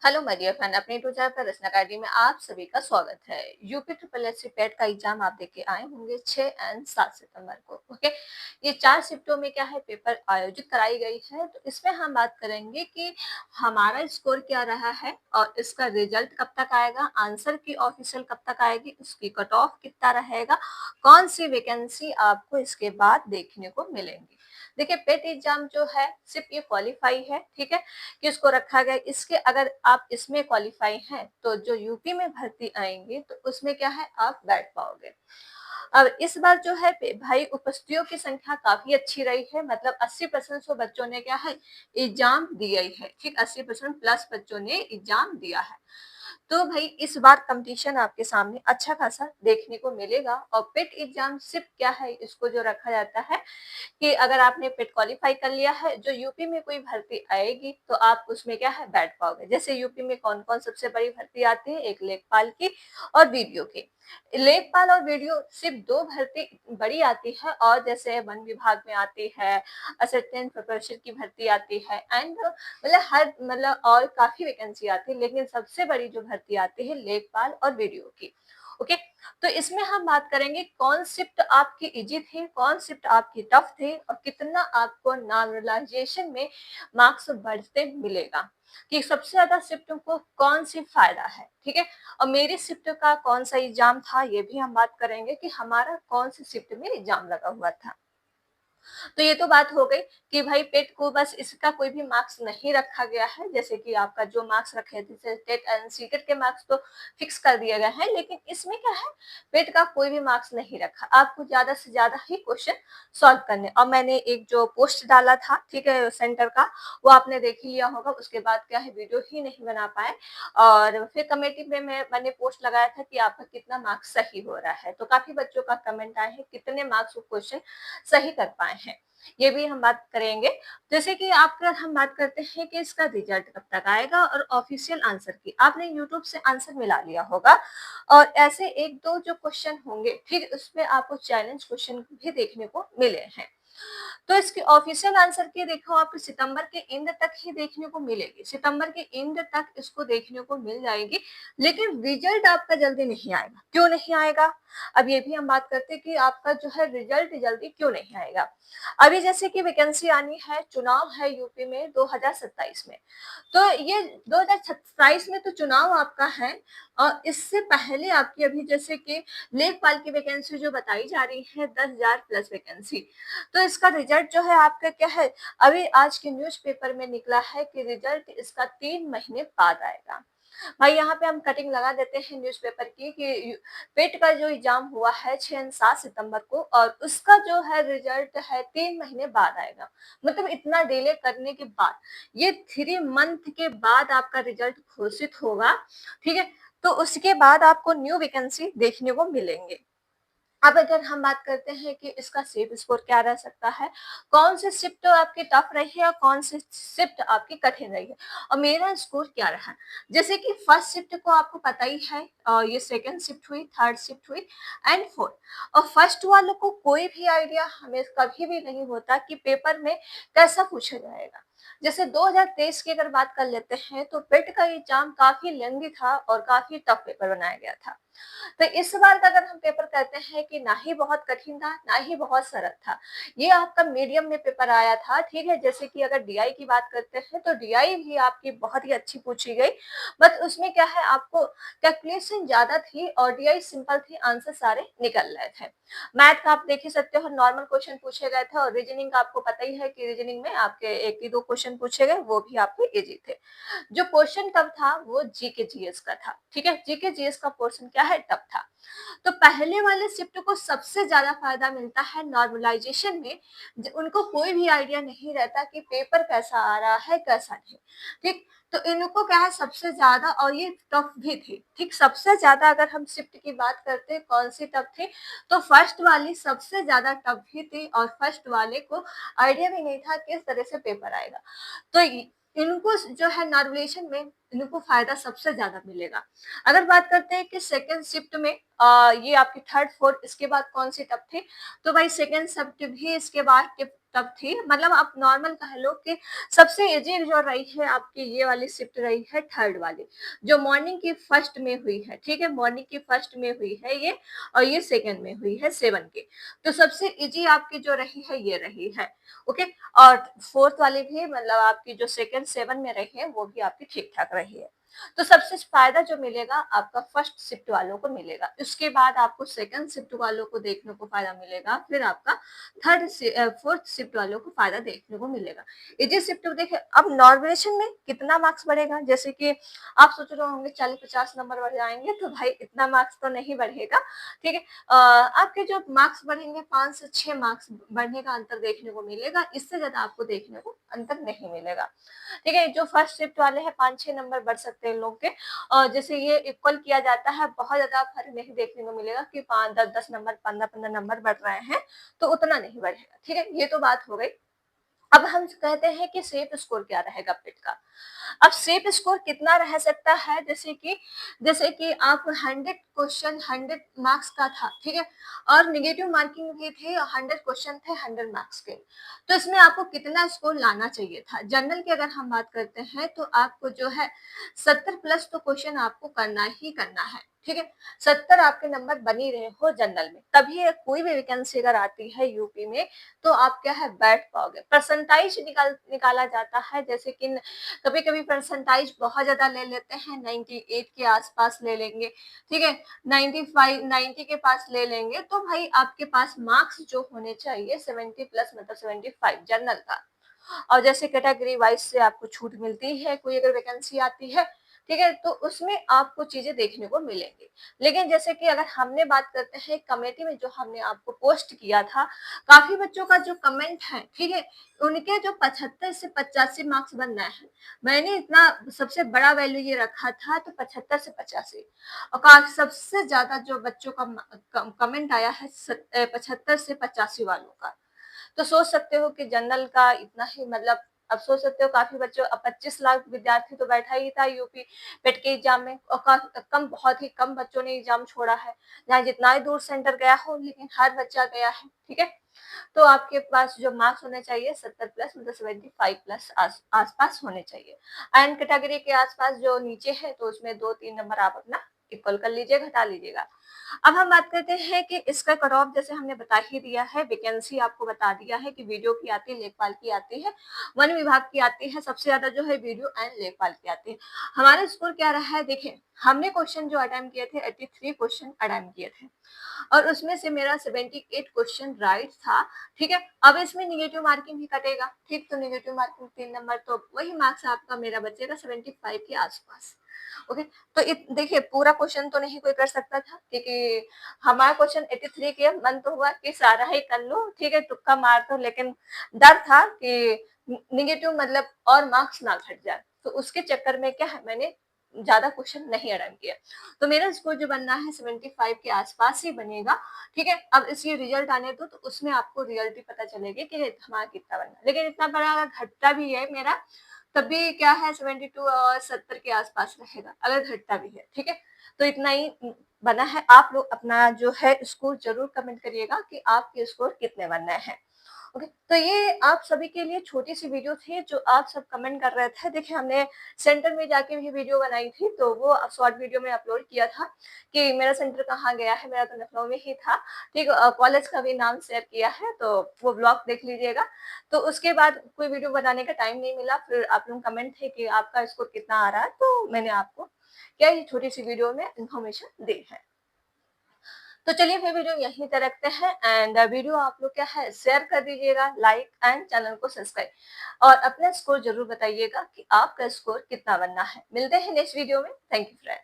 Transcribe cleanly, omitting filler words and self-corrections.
Hello my dear friend, अपने tutor पर रचना academy में आप सभी का स्वागत है। यूपी ट्रिपल एस सी पेट का एग्जाम आप देके आए होंगे 6 एंड 7 सितंबर को। ओके, ये 4 शिफ्टों में क्या है पेपर आयोजित कराई गई है। तो इसमें हम बात करेंगे कि हमारा स्कोर क्या रहा है और इसका रिजल्ट कब तक आएगा, आंसर की ऑफिशियल कब तक आएगी, उसकी कट ऑफ कितना रहेगा, कौन सी वैकेंसी आपको इसके बाद देखने को मिलेंगी। देखिए, पेट एग्जाम जो है सिर्फ ये क्वालिफाई है, ठीक है, किसको रखा गया। इसके अगर आप इसमें क्वालिफाई हैं तो जो यूपी में भर्ती आएंगे तो उसमें क्या है आप बैठ पाओगे। अब इस बार जो है भाई उपस्थितियों की संख्या काफी अच्छी रही है, मतलब 80% सो बच्चों ने क्या है एग्जाम दिया ही है, ठीक, 80% प्लस बच्चों ने एग्जाम दिया है। तो भाई इस बार कंपटीशन आपके सामने अच्छा खासा देखने को मिलेगा। और पेट एग्जाम सिर्फ क्या है, इसको जो रखा जाता है कि अगर आपने पेट क्वालिफाई कर लिया है, जो यूपी में कोई भर्ती आएगी तो आप उसमें क्या है बैठ पाओगे। जैसे यूपी में कौन कौन सबसे बड़ी भर्ती आती है, एक लेखपाल की और वीडियो की। लेखपाल और वीडियो सिर्फ 2 भर्ती बड़ी आती है, और जैसे वन विभाग में आती है, असिस्टेंट प्रोफेसर की भर्ती आती है, एंड मतलब हर मतलब और काफी वैकेंसी आती है, लेकिन सबसे बड़ी जो भर्ती आती है लेखपाल और वीडियो की। ओके, तो इसमें हम बात करेंगे कौन शिफ्ट आपकी इजी थी, कौन शिफ्ट आपकी टफ थी, और कितना आपको नॉर्मलाइजेशन में मार्क्स बढ़ते मिलेगा, कि सबसे ज्यादा शिफ्ट को कौन सी फायदा है, ठीक है। और मेरी शिफ्ट का कौन सा एग्जाम था ये भी हम बात करेंगे कि हमारा कौन सी शिफ्ट में एग्जाम लगा हुआ था। तो ये तो बात हो गई कि भाई पेट को बस इसका कोई भी मार्क्स नहीं रखा गया है, जैसे कि आपका जो मार्क्स रखे थे टेट एंड सीटेट के मार्क्स तो फिक्स कर दिए गए हैं, लेकिन इसमें क्या है पेट का कोई भी मार्क्स नहीं रखा, आपको ज्यादा से ज्यादा ही क्वेश्चन सॉल्व करने। और मैंने एक जो पोस्ट डाला था, ठीक है, सेंटर का, वो आपने देख ही लिया होगा। उसके बाद क्या है वीडियो ही नहीं बना पाए, और फिर कमेटी में मैंने पोस्ट लगाया था कि आपका कितना मार्क्स सही हो रहा है। तो काफी बच्चों का कमेंट आए हैं कितने मार्क्स क्वेश्चन सही कर पाए हैं, ये भी हम बात करेंगे। जैसे कि आपका हम बात करते हैं कि इसका रिजल्ट कब तक आएगा और ऑफिशियल आंसर की आपने यूट्यूब से आंसर मिला लिया होगा, और ऐसे एक दो जो क्वेश्चन होंगे फिर उसमें आपको चैलेंज क्वेश्चन भी देखने को मिले हैं। तो इसके ऑफिशियल आंसर की देखो आपको सितंबर के एंड तक ही देखने को मिलेगी, सितंबर के एंड तक इसको देखने को मिल जाएगी। लेकिन रिजल्ट आपका जल्दी नहीं आएगा, क्यों नहीं आएगा, अब ये भी हम बात करते हैं कि आपका जो है रिजल्ट जल्दी क्यों नहीं आएगा। अभी जैसे कि वैकेंसी आनी है, चुनाव है यूपी में 2027 में, तो ये 2027 में तो चुनाव आपका है, और इससे पहले आपकी अभी जैसे कि लेखपाल की वैकेंसी जो बताई जा रही है 10,000 प्लस वैकेंसी। तो इसका रिजल्ट जो है आपका क्या है, अभी आज के न्यूज़पेपर में निकला है कि रिजल्ट इसका 3 महीने बाद आएगा। भाई यहाँ पे हम कटिंग लगा देते हैं न्यूज़पेपर की कि पेट का जो एग्जाम हुआ है 6 7 सितंबर को, और उसका जो है रिजल्ट है 3 महीने बाद आएगा। मतलब इतना डिले करने के बाद, ये 3 मंथ के बाद आपका रिजल्ट घोषित होगा, ठीक है। तो उसके बाद आपको न्यू वैकेंसी देखने को मिलेंगे। अब अगर हम बात करते हैं कि इसका सेफ स्कोर क्या रह सकता है, कौन सी शिफ्ट आपकी टफ रही है और कौन सी शिफ्ट आपकी कठिन रही है, और मेरा स्कोर क्या रहा। जैसे कि फर्स्ट शिफ्ट को आपको पता ही है, और ये सेकंड शिफ्ट हुई, थर्ड शिफ्ट हुई एंड फोर्थ। और फर्स्ट वालों को कोई भी आइडिया हमें कभी भी नहीं होता कि पेपर में कैसा पूछा जाएगा। जैसे 2023 की अगर बात कर लेते हैं तो पेट का एग्जाम काफी लेंदी था और काफी टफ पेपर बनाया गया था। तो इस बार का अगर हम पेपर कहते हैं कि ना ही बहुत कठिन था ना ही बहुत सरल था, ये आपका मीडियम में पेपर आया था, ठीक है। जैसे कि अगर डीआई की बात करते हैं तो डीआई भी आपकी बहुत ही अच्छी पूछी गई, बट उसमें क्या है आपको कैलकुलेशन ज्यादा थी और डीआई सिंपल थी, आंसर सारे निकल रहे थे। मैथ का आप देख ही सकते हो नॉर्मल क्वेश्चन पूछे गए थे, और रीजनिंग का आपको पता ही है कि रीजनिंग में आपके एक ही दो क्वेश्चन पूछे गए, वो भी आपके इजी थे। जो क्वेश्चन टफ था वो जीके जीएस का था, ठीक है, जीके जीएस का पोर्शन क्या है टफ था। तो पहले वाले शिफ्ट को सबसे ज्यादा फायदा मिलता है नॉर्मलाइजेशन में, उनको कोई भी आइडिया नहीं रहता कि पेपर कैसा आ रहा है कैसा नहीं, ठीक। तो इनको क्या है सबसे ज्यादा, और ये टफ भी थी, ठीक। सबसे ज्यादा अगर हम शिफ्ट की बात करते हैं कौन सी टफ थी, तो फर्स्ट वाली सबसे ज्यादा टफ भी थी, और फर्स्ट वाले को आइडिया भी नहीं था किस तरह से पेपर आएगा। तो इनको जो है नॉर्मलाइजेशन में इनको फायदा सबसे ज्यादा मिलेगा। अगर बात करते हैं कि सेकंड शिफ्ट में ये आपकी थर्ड फोर्थ इसके बाद कौन सी टफ थी, तो भाई सेकंड शिफ्ट भी इसके बाद टफ थी, मतलब आप नॉर्मल कह लो कि सबसे इजी जो रही है आपकी ये वाली शिफ्ट रही है थर्ड वाली, जो मॉर्निंग की फर्स्ट में हुई है, ठीक है, मॉर्निंग की फर्स्ट में हुई है ये, और ये सेकंड में हुई है 7 की। तो सबसे इजी आपकी जो रही है ये रही है, ओके। और फोर्थ वाली भी मतलब आपकी जो सेकंड 7 में रही है वो भी आपकी ठीक ठाक रही है। तो सबसे फायदा जो मिलेगा आपका फर्स्ट शिफ्ट वालों को मिलेगा, उसके बाद आपको सेकंड शिफ्ट वालों को देखने को फायदा मिलेगा, फिर आपका थर्ड फोर्थ शिफ्ट वालों को फायदा देखने को मिलेगा। इजी शिफ्ट देखिए, अब नॉर्मलाइजेशन में कितना मार्क्स बढ़ेगा, जैसे कि आप सोच रहे होंगे 40-50 नंबर बढ़ जाएंगे, तो भाई इतना मार्क्स तो नहीं बढ़ेगा, ठीक है। आपके जो मार्क्स बढ़ेंगे 5 से 6 मार्क्स बढ़ने का अंतर देखने को मिलेगा, इससे ज्यादा आपको देखने को अंतर नहीं मिलेगा, ठीक है। जो फर्स्ट शिफ्ट वाले हैं 5-6 नंबर बढ़ सकते हैं लोग के, और जैसे ये इक्वल किया जाता है, बहुत ज्यादा फर्क नहीं देखने को मिलेगा कि 5-10 नंबर 15-15 नंबर बढ़ रहे हैं, तो उतना नहीं बढ़ेगा, ठीक है। ये तो बात हो गई। अब हम कहते हैं कि सेफ स्कोर क्या रहेगा पेट का। अब सेफ स्कोर कितना रह सकता है, जैसे कि आप 100 क्वेश्चन 100 मार्क्स का था, ठीक है, और निगेटिव मार्किंग भी थी, 100 क्वेश्चन थे 100 मार्क्स के, तो इसमें आपको कितना स्कोर लाना चाहिए था। जनरल की अगर हम बात करते हैं तो आपको जो है 70 प्लस तो क्वेश्चन आपको करना ही करना है, ठीक है। 70 आपके नंबर बनी रहे हो जनरल में, तभी कोई भी वैकेंसी अगर आती है यूपी में तो आप क्या है बैठ पाओगे। परसेंटाइज निकाला जाता है, जैसे कि कभी कभी परसेंटाइज बहुत ज्यादा ले लेते हैं, 98 के आसपास ले लेंगे, ठीक है, 95 90 के पास ले लेंगे, तो भाई आपके पास मार्क्स जो होने चाहिए 70 प्लस, मतलब 75 जनरल का। और जैसे कैटेगरी वाइज से आपको छूट मिलती है, कोई अगर वैकेंसी आती है, ठीक है, तो उसमें आपको चीजें देखने को मिलेंगी। लेकिन जैसे कि अगर हमने बात करते हैं कमेटी में, जो हमने आपको पोस्ट किया था, काफी बच्चों का जो कमेंट है, ठीक है, उनके जो 75 से 85 मार्क्स बन रहे हैं, मैंने इतना सबसे बड़ा वैल्यू ये रखा था तो 75 से 85, और सबसे ज्यादा जो बच्चों का कमेंट आया है 75 से 85 वालों का। तो सोच सकते हो कि जनरल का इतना ही, मतलब अब सोच सकते हो काफी बच्चों, अब 25 लाख विद्यार्थी तो बैठा ही था यूपी पेट के एग्जाम में, और कम, बहुत ही कम बच्चों ने एग्जाम छोड़ा है, जहाँ जितना ही दूर सेंटर गया हो लेकिन हर बच्चा गया है, ठीक है। तो आपके पास जो मार्क्स होने चाहिए 70 प्लस, मतलब 75 प्लस आसपास होने चाहिए। एंड कैटेगरी के आसपास जो नीचे है तो उसमें 2-3 नंबर आप अपना इक्वल कर लीजिए, घटा लीजिएगा। अब हम बात करते हैं कि इसका कट ऑफ, जैसे हमने बता ही दिया है, वैकेंसी आपको बता दिया है कि वीडियो की आती है, लेखपाल की आती है, वन विभाग की आती है, सबसे ज्यादा जो है वीडियो एंड लेखपाल की आती है। हमारा स्कोर क्या रहा है, देखिए हमने क्वेश्चन जो अटेम्प्ट किए थे 83 क्वेश्चन अटेम्प्ट किए थे, और उसमें से मेरा 78 क्वेश्चन राइट था, ठीक है। अब इसमें निगेटिव मार्किंग भी कटेगा, ठीक, तो निगेटिव मार्किंग 3 नंबर, तो वही मार्क्स आपका मेरा बचेगा 75 के आसपास, ओके। तो देखिए पूरा क्वेश्चन तो नहीं कोई कर सकता था, क्योंकि हमारा क्वेश्चन 83 के, मन तो हुआ कि सारा ही कर लो, ठीक है, तुक्का मार दो, लेकिन डर था कि निगेटिव मतलब और मार्क्स ना घट जाए, तो उसके चक्कर में क्या है, मैंने ज्यादा क्वेश्चन नहीं अटेम्प्ट किया। तो मेरा स्कोर जो बनना है 75 के आसपास ही बनेगा, ठीक है। अब इसकी रिजल्ट आने दो, तो उसमें आपको रियलिटी पता चलेगी कि हमारा कितना बनना, लेकिन इतना बड़ा अगर घटता भी है मेरा, तब भी क्या है 72 और 70 के आसपास रहेगा, अगर घटता भी है, ठीक है। तो इतना ही बना है। आप लोग अपना जो है स्कोर जरूर कमेंट करिएगा कि आपके स्कोर कितने बनने हैं, ओके। तो ये आप सभी के लिए छोटी सी वीडियो थी जो आप सब कमेंट कर रहे थे। देखिए हमने सेंटर में जाके भी वीडियो बनाई थी, तो वो शॉर्ट वीडियो में अपलोड किया था कि मेरा सेंटर कहाँ गया है, मेरा तो लखनऊ में ही था, ठीक। कॉलेज का भी नाम शेयर किया है, तो वो ब्लॉग देख लीजिएगा। तो उसके बाद कोई वीडियो बनाने का टाइम नहीं मिला, फिर आप लोग कमेंट थे कि आपका स्कोर कितना आ रहा है, तो मैंने आपको क्या ये छोटी सी वीडियो में इंफॉर्मेशन दी है। तो चलिए फिर वीडियो यहीं तक रखते हैं, एंड वीडियो आप लोग क्या है शेयर कर दीजिएगा, लाइक एंड चैनल को सब्सक्राइब, और अपना स्कोर जरूर बताइएगा कि आपका स्कोर कितना बनना है। मिलते हैं नेक्स्ट वीडियो में। Thank you friend.